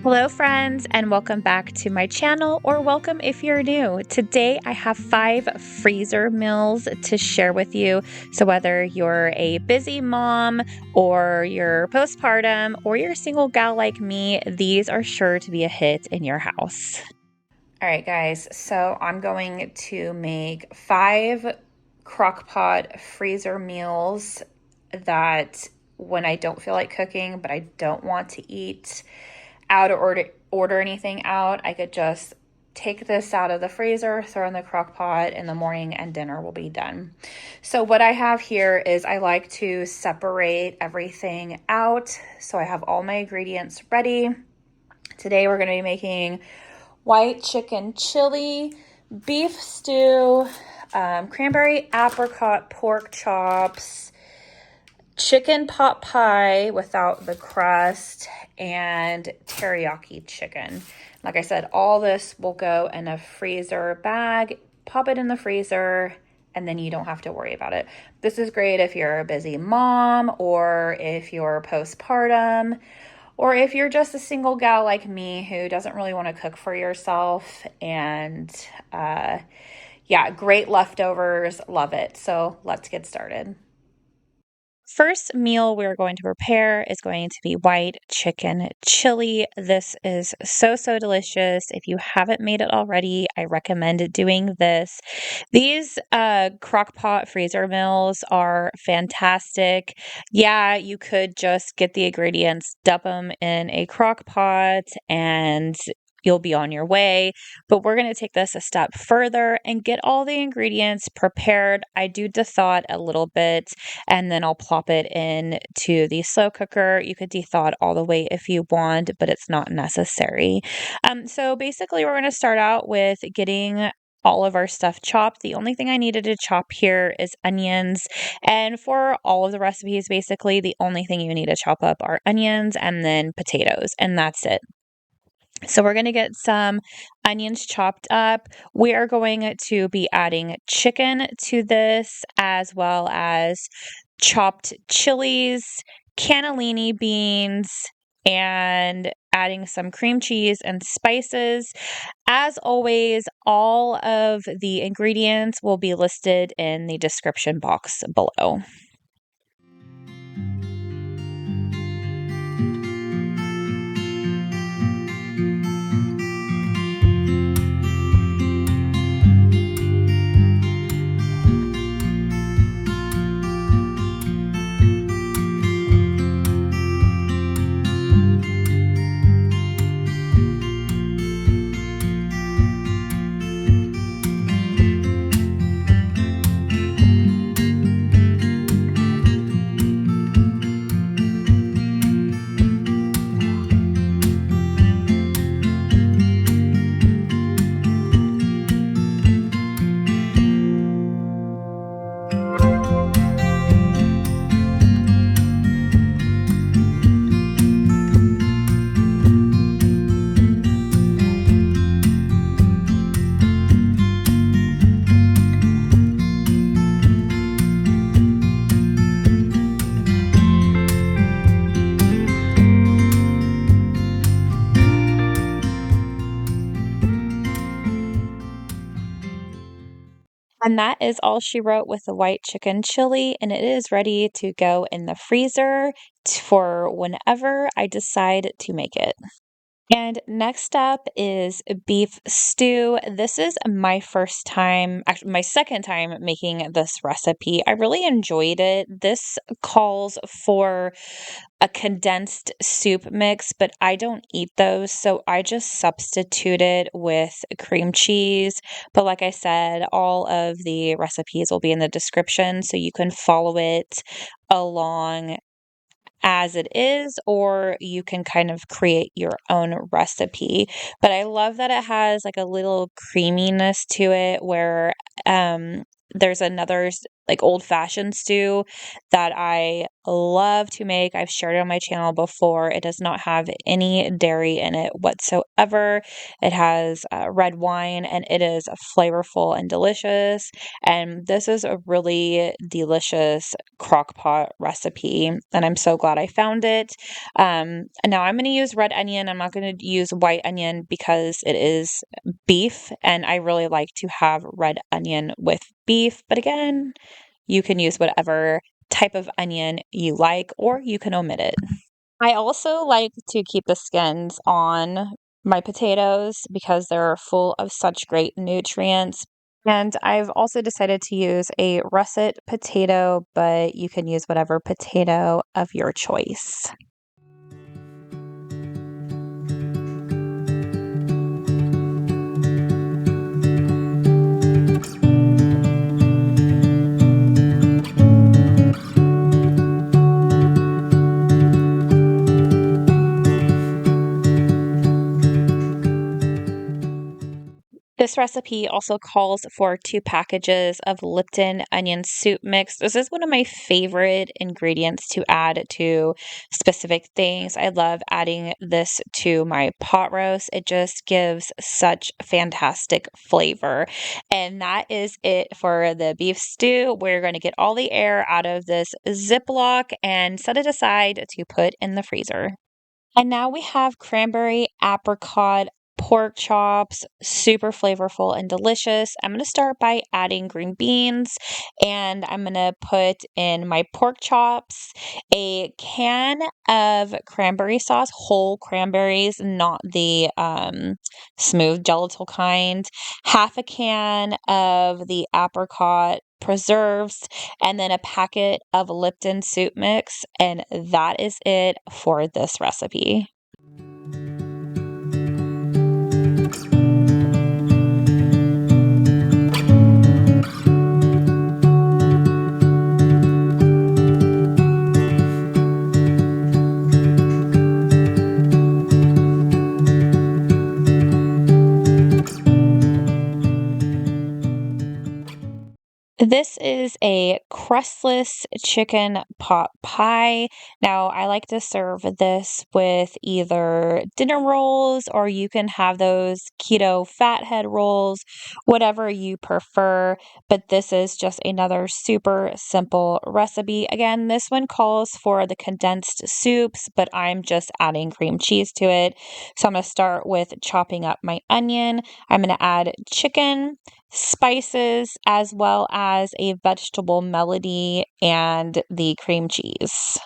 Hello, friends, and welcome back to my channel, or welcome if you're new. Today, I have 5 freezer meals to share with you. So, whether you're a busy mom, or you're postpartum, or you're a single gal like me, these are sure to be a hit in your house. All right, guys, so I'm going to make 5 Crockpot freezer meals that when I don't feel like cooking, but I don't want to eat out or order anything out, I could just take this out of the freezer, throw in the crock pot in the morning, and dinner will be done. So what I have here is I like to separate everything out. So I have all my ingredients ready. Today we're going to be making white chicken chili, beef stew, cranberry apricot pork chops, chicken pot pie without the crust, and teriyaki chicken. Like I said, all this will go in a freezer bag, pop it in the freezer, and then you don't have to worry about it. This is great if you're a busy mom, or if you're postpartum, or if you're just a single gal like me who doesn't really want to cook for yourself. And yeah, great leftovers, love it. So let's get started. First meal we're going to prepare is going to be white chicken chili. This is so delicious. If you haven't made it already, I recommend doing this. These crock pot freezer meals are fantastic. Yeah, you could just get the ingredients, dump them in a crock pot, and you'll be on your way. But we're going to take this a step further and get all the ingredients prepared. I do thaw it a little bit, and then I'll plop it into the slow cooker. You could thaw it all the way if you want, but it's not necessary. So basically, we're going to start out with getting all of our stuff chopped. The only thing I needed to chop here is onions. And for all of the recipes, basically, the only thing you need to chop up are onions and then potatoes, and that's it. So we're going to get some onions chopped up. We are going to be adding chicken to this, as well as chopped chilies, cannellini beans, and adding some cream cheese and spices. As always, all of the ingredients will be listed in the description box below. And that is all she wrote with the white chicken chili, and it is ready to go in the freezer for whenever I decide to make it. And next up is beef stew. This is my first time, actually my second time making this recipe. I really enjoyed it. This calls for a condensed soup mix, but I don't eat those, so I just substitute it with cream cheese. But like I said, all of the recipes will be in the description, so you can follow it along as it is, or you can kind of create your own recipe. But I love that it has like a little creaminess to it where there's another like old-fashioned stew that I love to make. I've shared it on my channel before. It does not have any dairy in it whatsoever. It has red wine, and it is flavorful and delicious. And this is a really delicious crockpot recipe, and I'm so glad I found it. And now I'm going to use red onion. I'm not going to use white onion because it is beef, and I really like to have red onion with beef. But again, you can use whatever type of onion you like, or you can omit it. I also like to keep the skins on my potatoes because they're full of such great nutrients. And I've also decided to use a russet potato, but you can use whatever potato of your choice. This recipe also calls for 2 packages of Lipton onion soup mix. This is one of my favorite ingredients to add to specific things. I love adding this to my pot roast. It just gives such fantastic flavor. And that is it for the beef stew. We're going to get all the air out of this Ziploc and set it aside to put in the freezer. And now we have cranberry, apricot, pork chops, super flavorful and delicious. I'm going to start by adding green beans, and I'm going to put in my pork chops, a can of cranberry sauce, whole cranberries, not the smooth gelatin kind, half a can of the apricot preserves, and then a packet of Lipton soup mix, and that is it for this recipe. This is a crustless chicken pot pie. Now, I like to serve this with either dinner rolls, or you can have those keto fathead rolls, whatever you prefer. But this is just another super simple recipe. Again, this one calls for the condensed soups, but I'm just adding cream cheese to it. So I'm going to start with chopping up my onion. I'm going to add chicken, spices, as well as a vegetable melody and the cream cheese.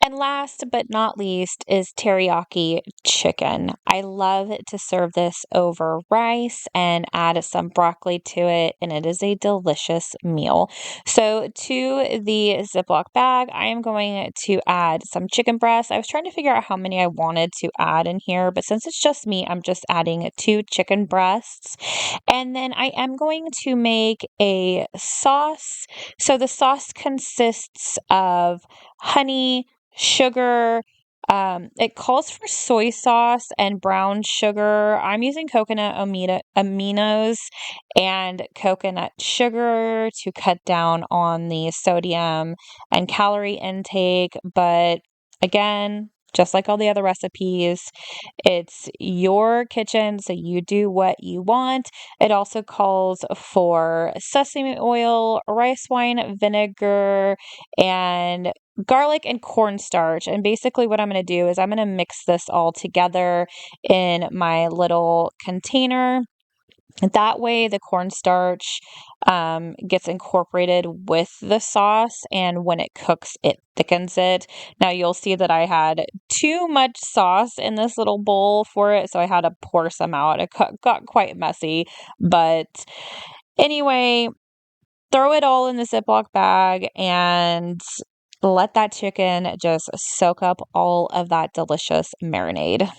And last but not least is teriyaki chicken. I love to serve this over rice and add some broccoli to it, and it is a delicious meal. So to the Ziploc bag, I am going to add some chicken breasts. I was trying to figure out how many I wanted to add in here, but since it's just me, I'm just adding 2 chicken breasts. And then I am going to make a sauce. So the sauce consists of honey, sugar. It calls for soy sauce and brown sugar. I'm using coconut aminos and coconut sugar to cut down on the sodium and calorie intake. But again, just like all the other recipes, it's your kitchen, so you do what you want. It also calls for sesame oil, rice wine vinegar, and garlic and cornstarch. And basically what I'm going to do is I'm going to mix this all together in my little container. That way the cornstarch gets incorporated with the sauce, and when it cooks, it thickens it. Now you'll see that I had too much sauce in this little bowl for it, so I had to pour some out. It got quite messy, but anyway, throw it all in the Ziploc bag and let that chicken just soak up all of that delicious marinade.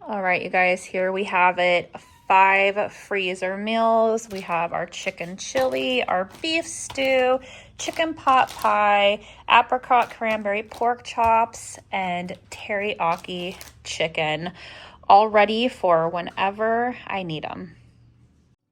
All right, you guys, here we have it. 5 freezer meals. We have our chicken chili, our beef stew, chicken pot pie, apricot cranberry pork chops, and teriyaki chicken, all ready for whenever I need them.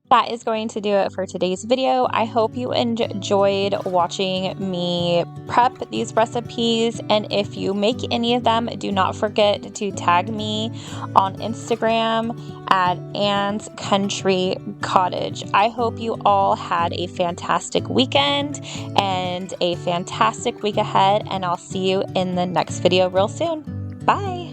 That is going to do it for today's video. I hope you enjoyed watching me prep these recipes, and if you make any of them, do not forget to tag me on Instagram at Anne's Country Cottage. I hope you all had a fantastic weekend and a fantastic week ahead, and I'll see you in the next video real soon. Bye!